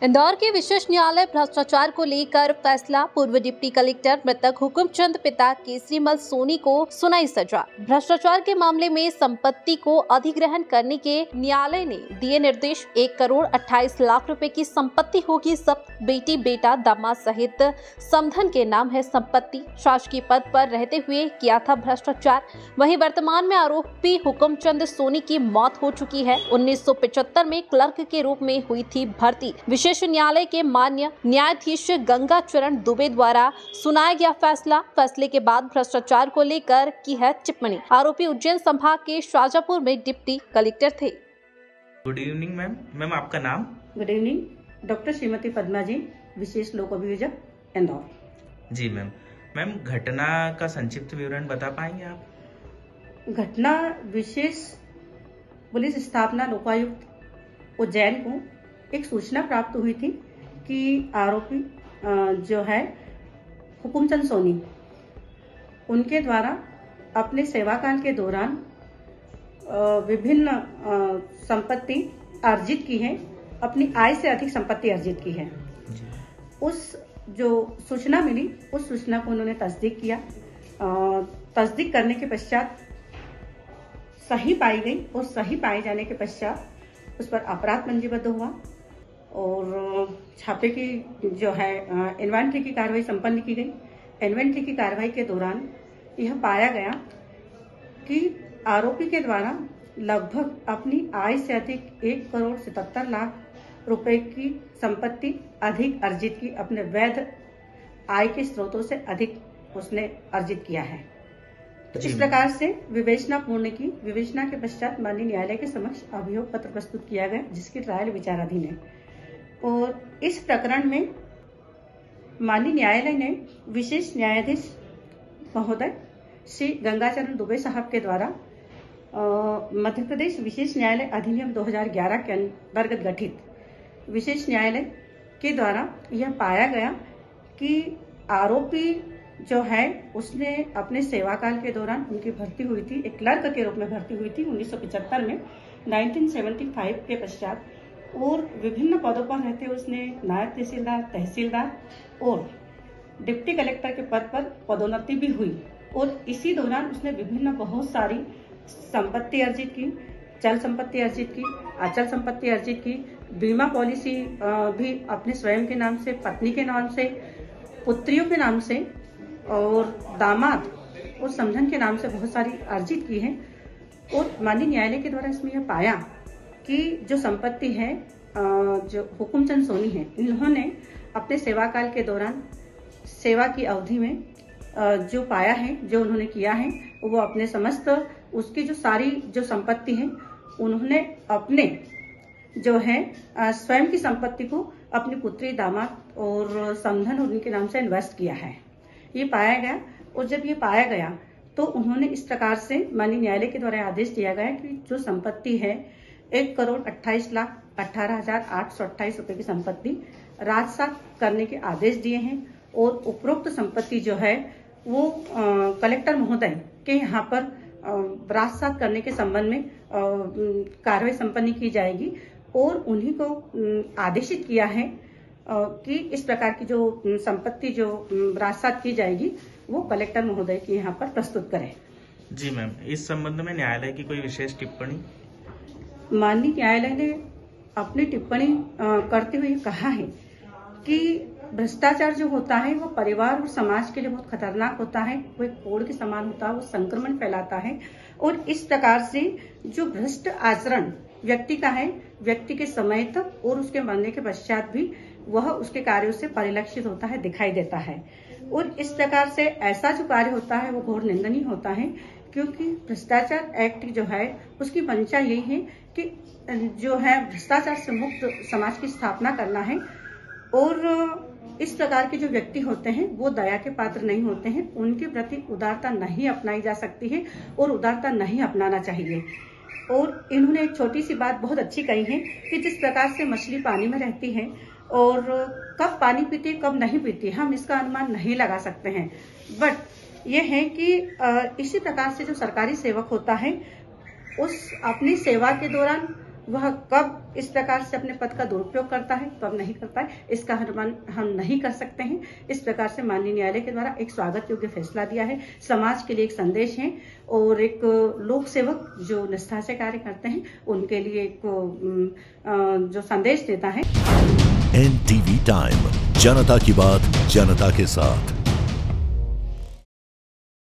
इंदौर के विशेष न्यायालय भ्रष्टाचार को लेकर फैसला। पूर्व डिप्टी कलेक्टर मृतक हुकुमचंद पिता केसरीमल सोनी को सुनाई सजा। भ्रष्टाचार के मामले में संपत्ति को अधिग्रहण करने के न्यायालय ने दिए निर्देश। 1,28,00,000 रुपए की संपत्ति होगी जब्त। बेटी बेटा दामाद सहित समधन के नाम है संपत्ति। शासकीय पद पर रहते हुए किया था भ्रष्टाचार। वहीं वर्तमान में आरोपी हुकुमचंद सोनी की मौत हो चुकी है। 1975 में क्लर्क के रूप में हुई थी भर्ती। विशेष न्यायालय के माननीय न्यायाधीश गंगा चरण दुबे द्वारा सुनाया गया फैसले के बाद भ्रष्टाचार को लेकर की है टिप्पणी। आरोपी उज्जैन संभाग के शाजापुर में डिप्टी कलेक्टर थे। गुड इवनिंग मैम आपका नाम? Good evening, doctor Shrimati Padma ji, विशेष लोक अभियोजक इंदौर। जी मैम घटना का संक्षिप्त विवरण बता पाएंगे आप? घटना विशेष पुलिस स्थापना लोकायुक्त उज्जैन को एक सूचना प्राप्त हुई थी कि आरोपी जो है हुकुमचंद सोनी, उनके द्वारा अपने सेवाकाल के दौरान विभिन्न संपत्ति अर्जित की है, अपनी आय से अधिक संपत्ति अर्जित की है। उस जो सूचना मिली, उस सूचना को उन्होंने तस्दीक किया। तस्दीक करने के पश्चात सही पाई गई और सही पाए जाने के पश्चात उस पर अपराध पंजीबद्ध हुआ और छापे की जो है इन्वेंट्री की कार्रवाई संपन्न की गई। इन्वेंट्री की कार्रवाई के दौरान यह पाया गया कि आरोपी के द्वारा लगभग अपनी आय से अधिक 1,77,00,000 रुपए की संपत्ति अधिक अर्जित की, अपने वैध आय के स्रोतों से अधिक उसने अर्जित किया है। तो इस प्रकार से विवेचना के पश्चात माननीय न्यायालय के समक्ष अभियोग पत्र प्रस्तुत किया गया, जिसकी ट्रायल विचाराधीन है। और इस प्रकरण में माननीय न्यायालय ने विशेष न्यायाधीश महोदय श्री गंगाचरण दुबे साहब के द्वारा मध्य प्रदेश विशेष न्यायालय अधिनियम 2011 के अंतर्गत गठित विशेष न्यायालय के द्वारा यह पाया गया कि आरोपी जो है उसने अपने सेवाकाल के दौरान, उनकी भर्ती हुई थी, एक क्लर्क के रूप में भर्ती हुई थी 1975 में, 1975 के पश्चात, और विभिन्न पदों पर रहते उसने नायब तहसीलदार, तहसीलदार और डिप्टी कलेक्टर के पद पर पदोन्नति भी हुई। और इसी दौरान उसने विभिन्न बहुत सारी संपत्ति अर्जित की, चल संपत्ति अर्जित की, अचल संपत्ति अर्जित की, बीमा पॉलिसी भी अपने स्वयं के नाम से, पत्नी के नाम से, पुत्रियों के नाम से और दामाद और समधन के नाम से बहुत सारी अर्जित की है। और माननीय न्यायालय के द्वारा इसमें यह पाया कि जो संपत्ति है, जो हुकुमचंद सोनी है, इन्होंने अपने सेवाकाल के दौरान, सेवा की अवधि में जो पाया है, जो उन्होंने किया है, वो अपने समस्त उसकी जो सारी जो संपत्ति है, उन्होंने अपने जो है स्वयं की संपत्ति को अपनी पुत्री, दामाद और समधन और उनके नाम से इन्वेस्ट किया है। ये पाया गया। और जब ये पाया गया तो उन्होंने इस प्रकार से माननीय न्यायालय के द्वारा आदेश दिया गया कि जो संपत्ति है 1,28,18,828 रुपए की संपत्ति राजसात करने के आदेश दिए हैं। और उपरोक्त संपत्ति जो है वो कलेक्टर महोदय के यहाँ पर राजसात करने के संबंध में कार्रवाई संपन्न की जाएगी और उन्हीं को आदेशित किया है कि इस प्रकार की जो संपत्ति जो राजसात की जाएगी वो कलेक्टर महोदय के यहाँ पर प्रस्तुत करें। जी मैम, इस संबंध में न्यायालय की कोई विशेष टिप्पणी? माननीय न्यायालय ने अपनी टिप्पणी करते हुए कहा है कि भ्रष्टाचार जो होता है वो परिवार और समाज के लिए बहुत खतरनाक होता है, वो एक कोड़ के समान होता है, वो संक्रमण फैलाता है। और इस प्रकार से जो भ्रष्ट आचरण व्यक्ति का है, व्यक्ति के समय तक और उसके मरने के पश्चात भी वह उसके कार्यों से परिलक्षित होता है, दिखाई देता है। और इस प्रकार से ऐसा जो कार्य होता है वो घोर निंदनीय होता है, क्योंकि भ्रष्टाचार एक्ट जो है उसकी मंशा यही है कि जो है भ्रष्टाचार से मुक्त समाज की स्थापना करना है। और इस प्रकार के जो व्यक्ति होते हैं वो दया के पात्र नहीं होते हैं, उनके प्रति उदारता नहीं अपनाई जा सकती है और उदारता नहीं अपनाना चाहिए। और इन्होंने एक छोटी सी बात बहुत अच्छी कही है कि जिस प्रकार से मछली पानी में रहती है और कब पानी पीती कब नहीं पीती हम इसका अनुमान नहीं लगा सकते हैं, बट ये है कि इसी प्रकार से जो सरकारी सेवक होता है उस अपनी सेवा के दौरान वह कब इस प्रकार से अपने पद का दुरुपयोग करता है, कब नहीं करता है, इसका अनुमान हम नहीं कर सकते हैं। इस प्रकार से माननीय न्यायालय के द्वारा एक स्वागत योग्य फैसला दिया है। समाज के लिए एक संदेश है और एक लोक सेवक जो निष्ठा से कार्य करते हैं उनके लिए एक जो संदेश देता है। NTV टाइम, जनता की बात जनता के साथ।